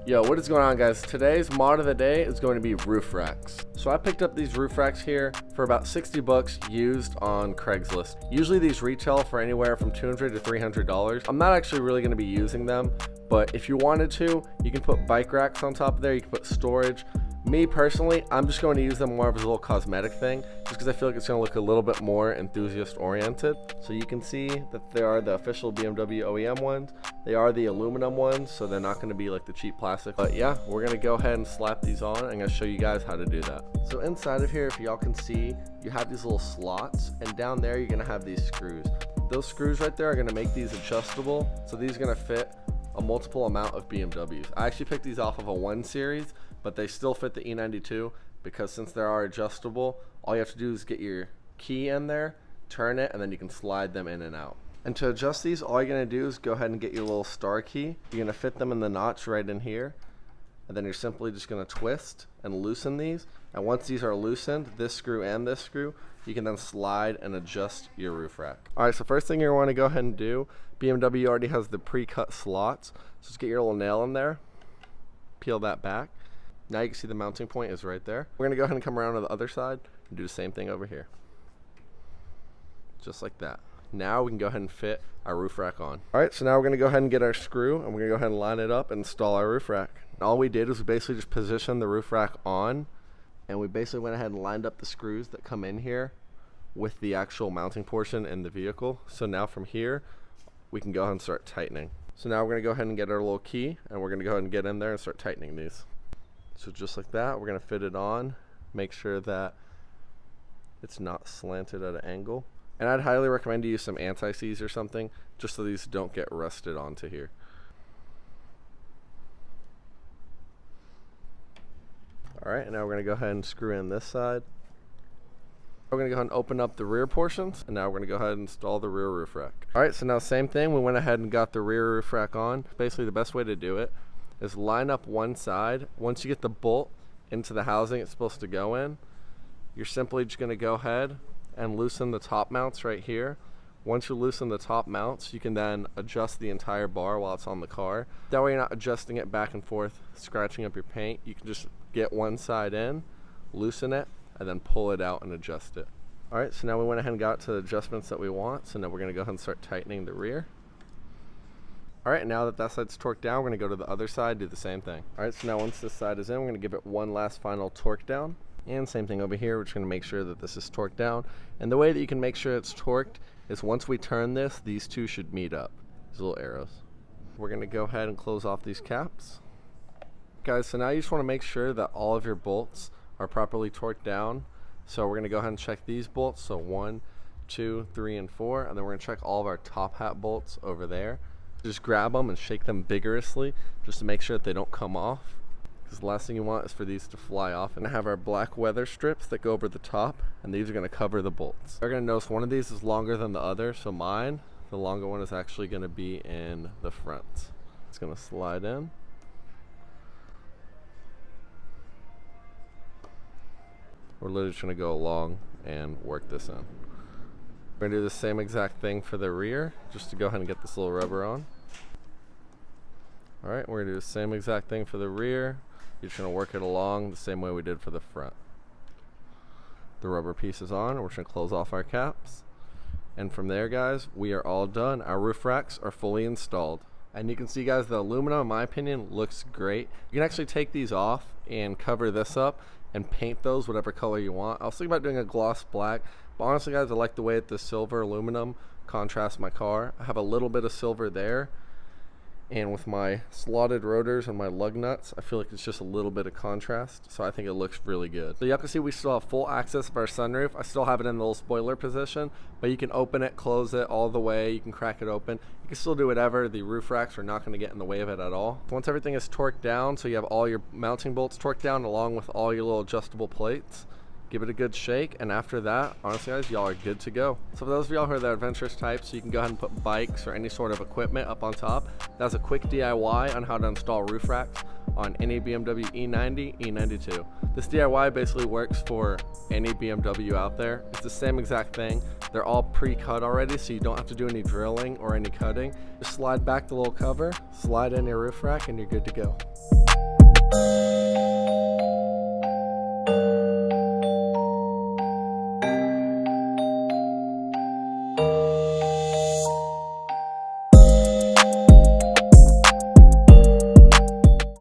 Yo, what is going on, guys? Today's mod of the day is going to be roof racks. So I picked up these roof racks here for about 60 bucks used on Craigslist. Usually these retail for anywhere from $200 to $300. I'm not actually really going to be using them, but if you wanted to, you can put bike racks on top of there. You can put storage. Me personally, I'm just going to use them more of as a little cosmetic thing, just because I feel like it's going to look a little bit more enthusiast oriented. So you can see that they are the official BMW OEM ones. They are the aluminum ones, so they're not going to be like the cheap plastic. But yeah, we're going to go ahead and slap these on. I'm going to show you guys how to do that. So inside of here, if y'all can see, you have these little slots, and down there you're going to have these screws. Those screws right there are going to make these adjustable, so these are going to fit a multiple amount of BMWs. I actually picked these off of a 1 Series, but they still fit the E92 because since they are adjustable, all you have to do is get your key in there, turn it, and then you can slide them in and out. And to adjust these, all you're going to do is go ahead and get your little star key. You're going to fit them in the notch right in here, and then you're simply just going to twist and loosen these. And once these are loosened, this screw and this screw, you can then slide and adjust your roof rack. Alright, so first thing you want to go ahead and do, BMW already has the pre-cut slots, so just get your little nail in there, peel that back. Now you can see the mounting point is right there. We're going to go ahead and come around to the other side and do the same thing over here. Just like that. Now we can go ahead and fit our roof rack on. Alright, so now we're going to go ahead and get our screw, and we're going to go ahead and line it up and install our roof rack. And all we did was we basically just positioned the roof rack on, and we basically went ahead and lined up the screws that come in here with the actual mounting portion in the vehicle. So now from here, we can go ahead and start tightening. So now we're going to go ahead and get our little key, and we're going to go ahead and get in there and start tightening these. So just like that, we're going to fit it on, make sure that it's not slanted at an angle. And I'd highly recommend you use some anti-seize or something, just so these don't get rusted onto here. Alright, and now we're going to go ahead and screw in this side. We're going to go ahead and open up the rear portions, and now we're going to go ahead and install the rear roof rack. Alright, so now same thing, we went ahead and got the rear roof rack on. Basically the best way to do it is line up one side. Once you get the bolt into the housing it's supposed to go in, you're simply just going to go ahead and loosen the top mounts right here. Once you loosen the top mounts, you can then adjust the entire bar while it's on the car. That way you're not adjusting it back and forth, scratching up your paint. You can just get one side in, loosen it, and then pull it out and adjust it. Alright, so now we went ahead and got to the adjustments that we want. So now we're going to go ahead and start tightening the rear. Alright, now that that side's torqued down, we're going to go to the other side, do the same thing. Alright, so now once this side is in, we're going to give it one last final torque down. And same thing over here, we're just going to make sure that this is torqued down. And the way that you can make sure it's torqued is once we turn this, these two should meet up. These little arrows. We're going to go ahead and close off these caps. Guys, so now you just want to make sure that all of your bolts are properly torqued down. So we're going to go ahead and check these bolts. So 1, 2, 3, and 4. And then we're going to check all of our top hat bolts over there. Just grab them and shake them vigorously just to make sure that they don't come off, because the last thing you want is for these to fly off. And have our black weather strips that go over the top, and these are going to cover the bolts. You're going to notice one of these is longer than the other, so mine, the longer one, is actually going to be in the front. It's going to slide in. We're literally just going to go along and work this in. We're going to do the same exact thing for the rear, just to go ahead and get this little rubber on. Alright, we're going to do the same exact thing for the rear. You're just going to work it along the same way we did for the front. The rubber piece is on, we're just going to close off our caps. And from there, guys, we are all done. Our roof racks are fully installed. And you can see, guys, the aluminum, in my opinion, looks great. You can actually take these off and cover this up and paint those whatever color you want. I was thinking about doing a gloss black, but honestly, guys, I like the way that the silver aluminum contrasts my car. I have a little bit of silver there, and with my slotted rotors and my lug nuts, I feel like it's just a little bit of contrast, so I think it looks really good. So y'all can see we still have full access of our sunroof. I still have it in the little spoiler position, but you can open it, close it all the way, you can crack it open. You can still do whatever. The roof racks are not going to get in the way of it at all. Once everything is torqued down, so you have all your mounting bolts torqued down along with all your little adjustable plates, give it a good shake, and after that, honestly, guys, y'all are good to go. So for those of y'all who are the adventurous types, so you can go ahead and put bikes or any sort of equipment up on top. That's a quick DIY on how to install roof racks on any BMW E90, E92. This DIY basically works for any BMW out there. It's the same exact thing. They're all pre-cut already, so you don't have to do any drilling or any cutting. Just slide back the little cover, slide in your roof rack, and you're good to go.